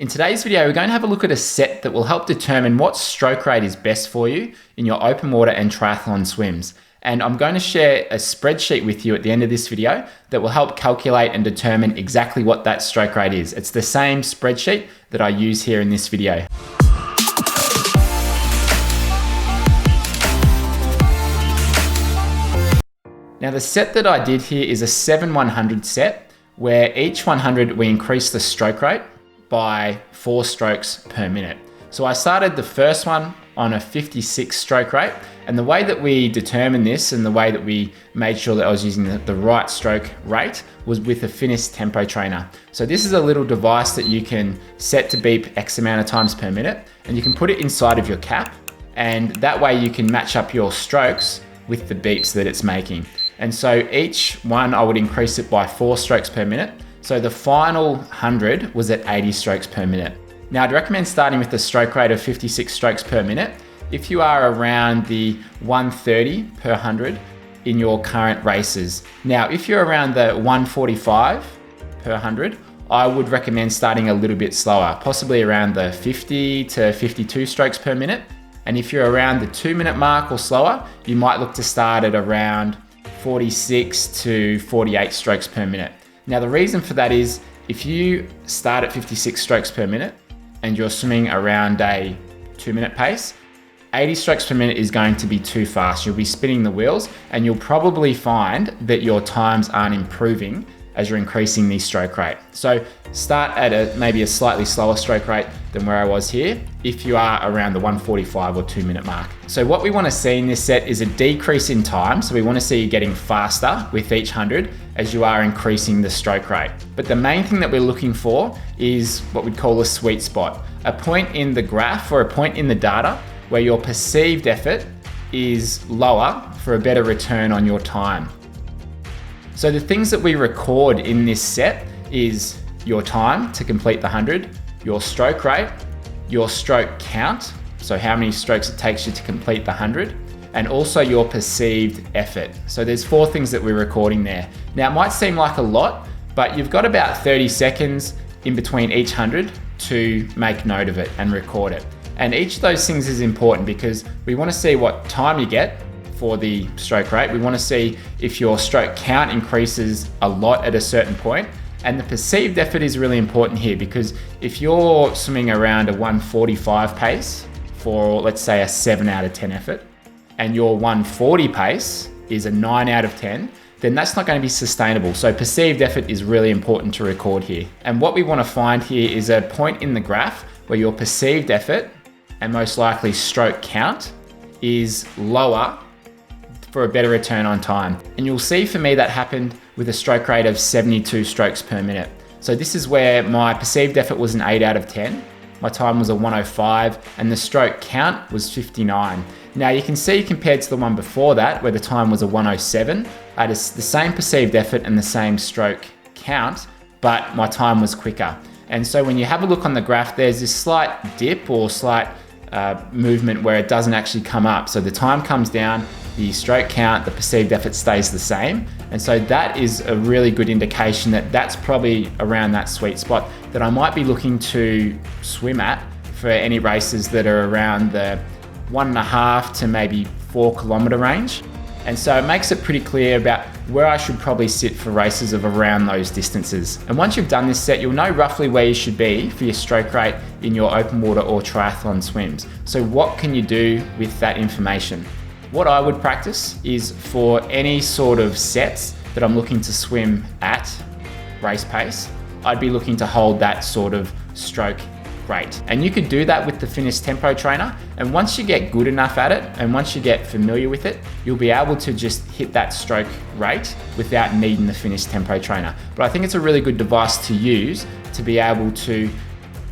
In today's video, we're going to have a look at a set that will help determine what stroke rate is best for you in your open water and triathlon swims. And I'm going to share a spreadsheet with you at the end of this video that will help calculate and determine exactly what that stroke rate is. It's the same spreadsheet that I use here in this video. Now the set that I did here is a 7-100 set, where each 100 we increase the stroke rate by 4 strokes per minute. So I started the first one on a 56 stroke rate, and the way that we determined this and the way that we made sure that I was using the right stroke rate was with a FINIS tempo trainer. So this is a little device that you can set to beep X amount of times per minute, and you can put it inside of your cap, and that way you can match up your strokes with the beeps that it's making. And so each one I would increase it by 4 strokes per minute. So the final 100 was at 80 strokes per minute. Now I'd recommend starting with a stroke rate of 56 strokes per minute if you are around the 130 per 100 in your current races. Now if you're around the 145 per 100, I would recommend starting a little bit slower, possibly around the 50 to 52 strokes per minute. And if you're around the 2-minute mark or slower, you might look to start at around 46 to 48 strokes per minute. Now the reason for that is if you start at 56 strokes per minute and you're swimming around a 2-minute pace, 80 strokes per minute is going to be too fast. You'll be spinning the wheels and you'll probably find that your times aren't improving as you're increasing the stroke rate. So start at maybe a slightly slower stroke rate than where I was here if you are around the 145 or 2-minute mark. So what we want to see in this set is a decrease in time. So we want to see you getting faster with each 100 as you are increasing the stroke rate. But the main thing that we're looking for is what we'd call a sweet spot, a point in the graph or a point in the data where your perceived effort is lower for a better return on your time. So the things that we record in this set is your time to complete the 100, your stroke rate, your stroke count, so how many strokes it takes you to complete the 100, and also your perceived effort. So there's 4 things that we're recording there. Now it might seem like a lot, but you've got about 30 seconds in between each 100 to make note of it and record it. And each of those things is important because we want to see what time you get for the stroke rate. We want to see if your stroke count increases a lot at a certain point. And the perceived effort is really important here because if you're swimming around a 145 pace for, let's say, a 7 out of 10 effort, and your 140 pace is a 9 out of 10, then that's not going to be sustainable. So perceived effort is really important to record here. And what we want to find here is a point in the graph where your perceived effort and most likely stroke count is lower for a better return on time. And you'll see for me that happened with a stroke rate of 72 strokes per minute. So this is where my perceived effort was an 8 out of 10. My time was a 105 and the stroke count was 59. Now you can see compared to the one before that where the time was a 107, I had the same perceived effort and the same stroke count, but my time was quicker. And so when you have a look on the graph, there's this slight dip or slight movement where it doesn't actually come up. So the time comes down, the stroke count, the perceived effort stays the same. And so that is a really good indication that that's probably around that sweet spot that I might be looking to swim at for any races that are around the 1.5 to maybe 4 kilometer range. And so it makes it pretty clear about where I should probably sit for races of around those distances. And once you've done this set, you'll know roughly where you should be for your stroke rate in your open water or triathlon swims. So what can you do with that information? What I would practice is for any sort of sets that I'm looking to swim at race pace, I'd be looking to hold that sort of stroke rate. And you could do that with the FINIS tempo trainer. And once you get good enough at it, and once you get familiar with it, you'll be able to just hit that stroke rate without needing the FINIS tempo trainer. But I think it's a really good device to use to be able to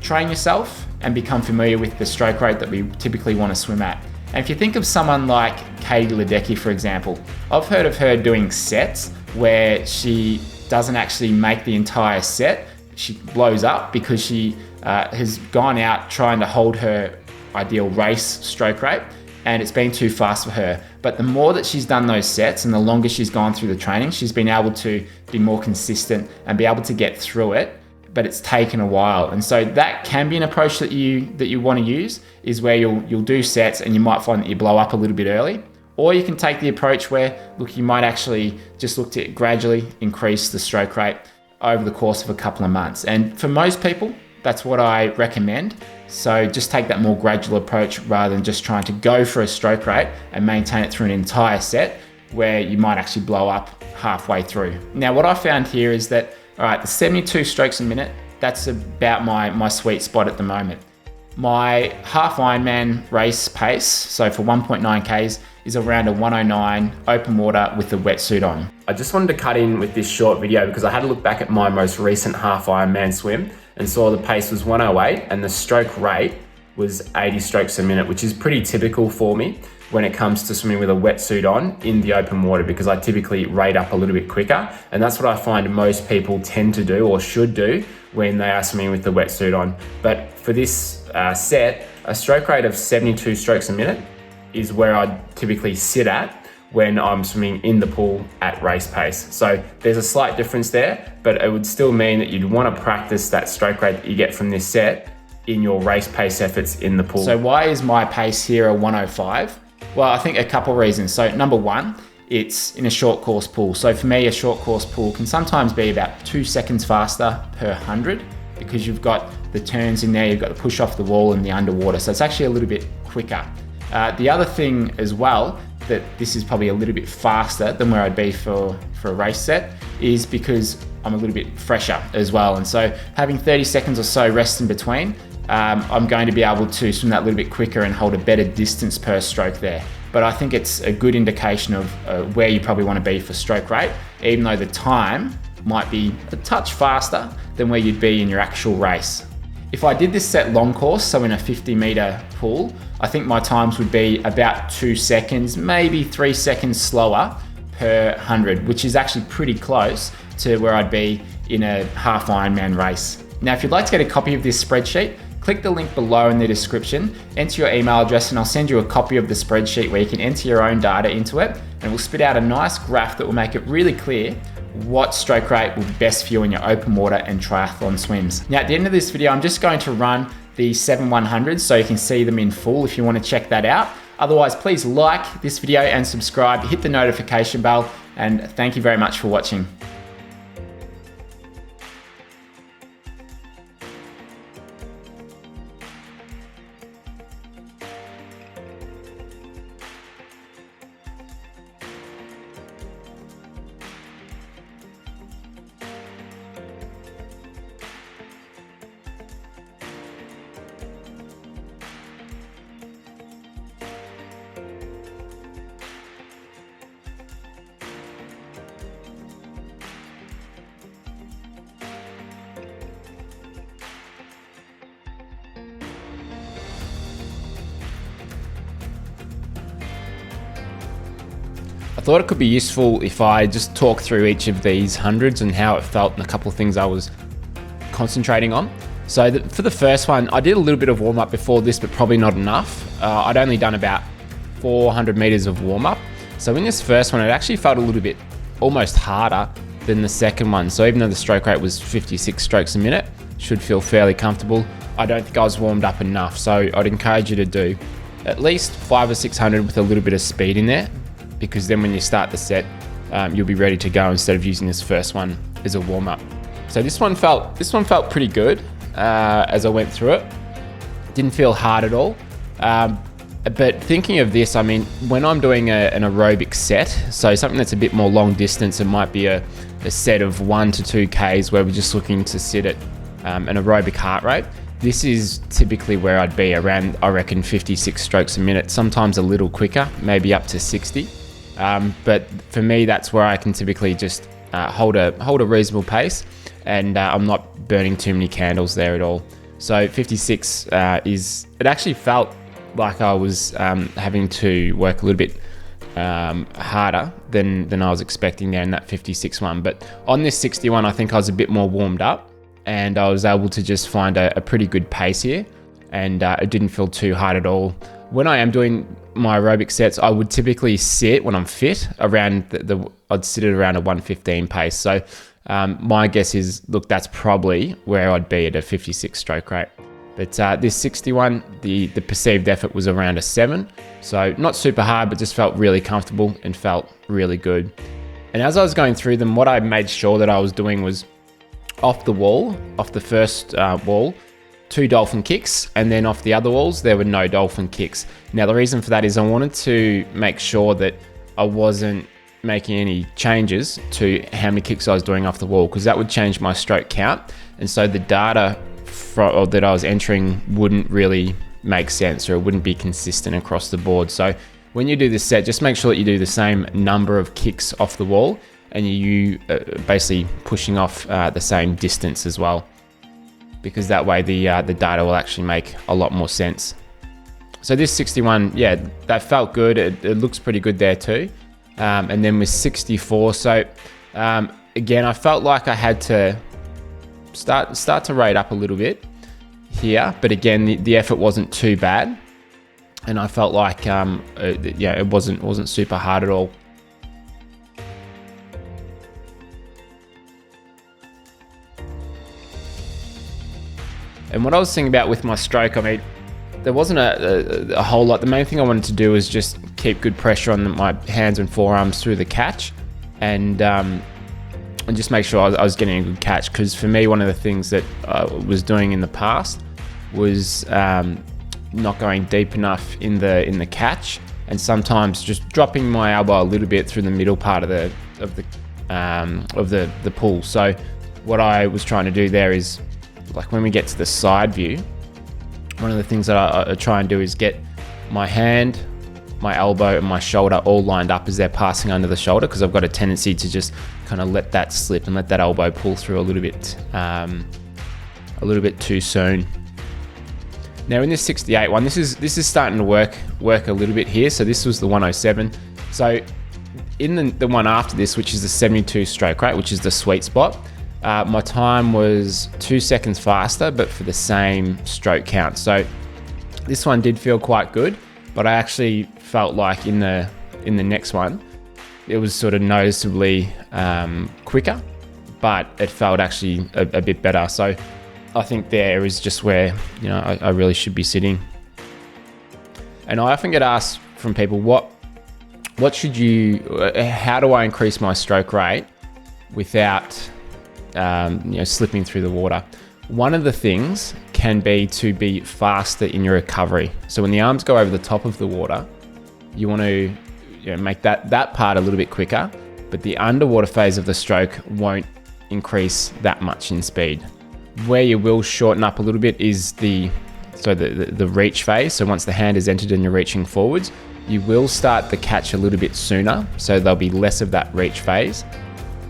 train yourself and become familiar with the stroke rate that we typically want to swim at. And if you think of someone like Katie Ledecky, for example, I've heard of her doing sets where she doesn't actually make the entire set. She blows up because she has gone out trying to hold her ideal race stroke rate and it's been too fast for her. But the more that she's done those sets and the longer she's gone through the training, she's been able to be more consistent and be able to get through it but it's taken a while. And so that can be an approach that you want to use, is where you'll do sets and you might find that you blow up a little bit early. Or you can take the approach where, look, you might actually just look to gradually increase the stroke rate over the course of a couple of months. And for most people, that's what I recommend. So just take that more gradual approach rather than just trying to go for a stroke rate and maintain it through an entire set, where you might actually blow up halfway through. Now, what I found here is that, all right, the 72 strokes a minute, that's about my sweet spot at the moment. My half Ironman race pace, so for 1.9 Ks, is around a 109 open water with the wetsuit on. I just wanted to cut in with this short video because I had a look back at my most recent half Ironman swim and saw the pace was 108 and the stroke rate was 80 strokes a minute, which is pretty typical for me when it comes to swimming with a wetsuit on in the open water, because I typically rate up a little bit quicker. And that's what I find most people tend to do or should do when they are swimming with the wetsuit on. But for this set, a stroke rate of 72 strokes a minute is where I typically sit at when I'm swimming in the pool at race pace. So there's a slight difference there, but it would still mean that you'd want to practice that stroke rate that you get from this set in your race pace efforts in the pool. So why is my pace here a 105? Well, I think a couple reasons. So number one, it's in a short course pool. So for me, a short course pool can sometimes be about 2 seconds faster per 100 because you've got the turns in there, you've got the push off the wall and the underwater. So it's actually a little bit quicker. The other thing as well, that this is probably a little bit faster than where I'd be for a race set, is because I'm a little bit fresher as well. And so having 30 seconds or so rest in between, I'm going to be able to swim that little bit quicker and hold a better distance per stroke there. But I think it's a good indication of where you probably want to be for stroke rate, even though the time might be a touch faster than where you'd be in your actual race. If I did this set long course, so in a 50-meter pool, I think my times would be about 2 seconds, maybe 3 seconds slower per 100, which is actually pretty close to where I'd be in a half Ironman race. Now, if you'd like to get a copy of this spreadsheet, click the link below in the description, enter your email address, and I'll send you a copy of the spreadsheet where you can enter your own data into it, and we'll spit out a nice graph that will make it really clear what stroke rate will be best for you in your open water and triathlon swims. Now, at the end of this video, I'm just going to run the 7-100s so you can see them in full if you want to check that out. Otherwise, please like this video and subscribe, hit the notification bell, and thank you very much for watching. I thought it could be useful if I just talk through each of these hundreds and how it felt and a couple of things I was concentrating on. So for the first one, I did a little bit of warm up before this, but probably not enough. I'd only done about 400 meters of warm up. So in this first one, it actually felt a little bit almost harder than the second one. So even though the stroke rate was 56 strokes a minute, should feel fairly comfortable. I don't think I was warmed up enough. So I'd encourage you to do at least 500 or 600 with a little bit of speed in there, because then when you start the set, you'll be ready to go instead of using this first one as a warm-up. So this one felt pretty good as I went through it. Didn't feel hard at all. But thinking of this, I mean, when I'm doing an aerobic set, so something that's a bit more long distance, it might be a set of 1 to 2 Ks where we're just looking to sit at an aerobic heart rate. This is typically where I'd be around, I reckon, 56 strokes a minute, sometimes a little quicker, maybe up to 60. But for me, that's where I can typically just hold a reasonable pace, and I'm not burning too many candles there at all. So 56 it actually felt like I was having to work a little bit harder than I was expecting there in that 56 one. But on this 61, I think I was a bit more warmed up, and I was able to just find a pretty good pace here, and it didn't feel too hard at all. When I am doing my aerobic sets, I would typically sit, when I'm fit, around I'd sit at around a 115 pace. So My guess is, look, that's probably where I'd be at a 56 stroke rate. But this 61, the perceived effort was around a 7. So not super hard, but just felt really comfortable and felt really good. And as I was going through them, what I made sure that I was doing was off the wall, off the first wall, 2 dolphin kicks, and then off the other walls, there were no dolphin kicks. Now, the reason for that is I wanted to make sure that I wasn't making any changes to how many kicks I was doing off the wall, because that would change my stroke count. And so the data that I was entering wouldn't really make sense, or it wouldn't be consistent across the board. So when you do this set, just make sure that you do the same number of kicks off the wall, and you basically pushing off the same distance as well, because that way the data will actually make a lot more sense. So this 61, yeah, that felt good. It looks pretty good there too. And then with 64, so again, I felt like I had to start to rate up a little bit here, but again, the effort wasn't too bad, and I felt like yeah, it wasn't super hard at all. And what I was thinking about with my stroke, I mean, there wasn't a whole lot. The main thing I wanted to do was just keep good pressure on my hands and forearms through the catch, and just make sure I was getting a good catch. Because for me, one of the things that I was doing in the past was not going deep enough in the catch, and sometimes just dropping my elbow a little bit through the middle part of the pull. So what I was trying to do there is, like when we get to the side view, one of the things that I try and do is get my hand, my elbow, and my shoulder all lined up as they're passing under the shoulder, because I've got a tendency to just kind of let that slip and let that elbow pull through a little bit too soon. Now in this 68 one, this is starting to work a little bit here. So this was the 107. So in the one after this, which is the 72 stroke rate, which is the sweet spot, my time was 2 seconds faster, but for the same stroke count. So this one did feel quite good, but I actually felt like in the next one, it was sort of noticeably quicker, but it felt actually a bit better. So I think there is just where, you know, I really should be sitting. And I often get asked from people, what should how do I increase my stroke rate without slipping through the water? One of the things can be to be faster in your recovery. So when the arms go over the top of the water, you want to make that part a little bit quicker, but the underwater phase of the stroke won't increase that much in speed. Where you will shorten up a little bit is the reach phase. So once the hand is entered and you're reaching forwards, you will start the catch a little bit sooner. So there'll be less of that reach phase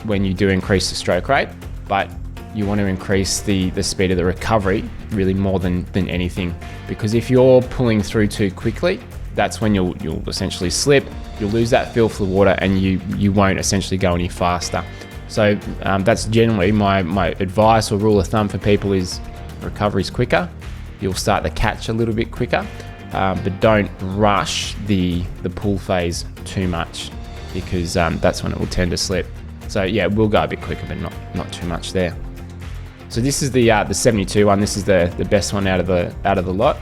when you do increase the stroke rate, but you want to increase the speed of the recovery really more than anything, because if you're pulling through too quickly, that's when you'll essentially slip, you'll lose that feel for the water, and you won't essentially go any faster. So that's generally my advice or rule of thumb for people is recovery's quicker. You'll start the catch a little bit quicker, but don't rush the pull phase too much, because that's when it will tend to slip. So yeah, we'll go a bit quicker, but not too much there. So this is the 72 one. This is the best one out of the lot.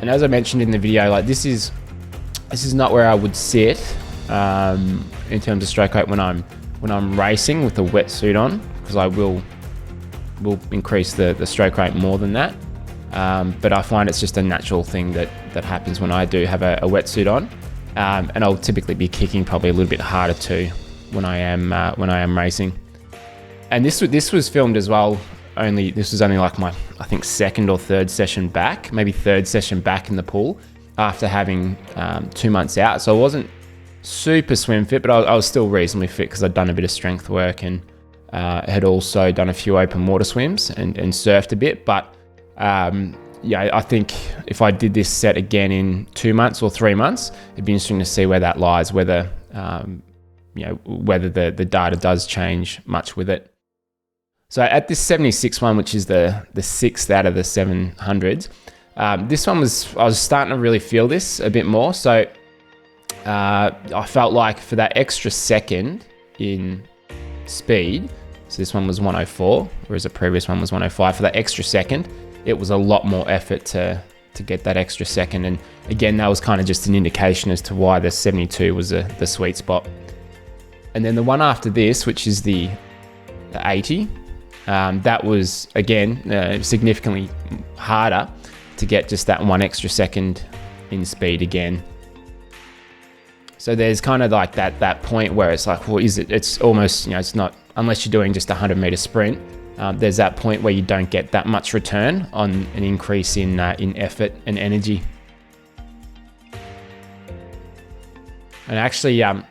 And as I mentioned in the video, like this is not where I would sit in terms of stroke rate when I'm racing with a wetsuit on, because I will increase the stroke rate more than that. But I find it's just a natural thing that happens when I do have a wetsuit on. And I'll typically be kicking probably a little bit harder too when I am racing. And this was filmed as well. This was only like my, I think, second or third session back, maybe third session back in the pool after having 2 months out. So I wasn't super swim fit, but I was still reasonably fit because I'd done a bit of strength work and had also done a few open water swims and surfed a bit. But yeah, I think if I did this set again in 2 months or 3 months, it'd be interesting to see where that lies, whether whether the data does change much with it. So at this 76 one, which is the sixth out of the 700s, this one I was starting to really feel this a bit more. So I felt like for that extra second in speed, so this one was 104, whereas the previous one was 105, for that extra second, it was a lot more effort to get that extra second. And again, that was kind of just an indication as to why the 72 was the sweet spot. And then the one after this, which is the 80, that was, again, significantly harder to get just that one extra second in speed again. So there's kind of like that point where it's like, well, it's almost, you know, it's not, unless you're doing just a 100-meter sprint, there's that point where you don't get that much return on an increase in effort and energy. And actually, I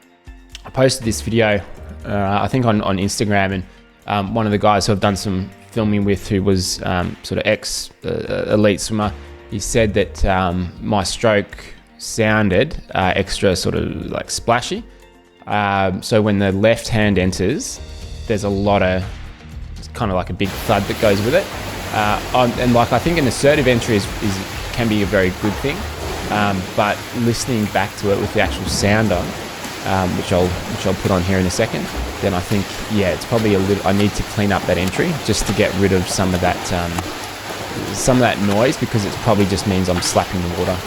posted this video, I think on Instagram, and one of the guys who I've done some filming with, who was sort of ex-elite swimmer, he said that my stroke sounded extra sort of like splashy. So when the left hand enters, there's a lot of, it's kind of like a big thud that goes with it. And like, I think an assertive entry can be a very good thing. But listening back to it with the actual sound on, which I'll put on here in a second, then I think, yeah, it's probably a little, I need to clean up that entry just to get rid of some of that noise, because it probably just means I'm slapping the water.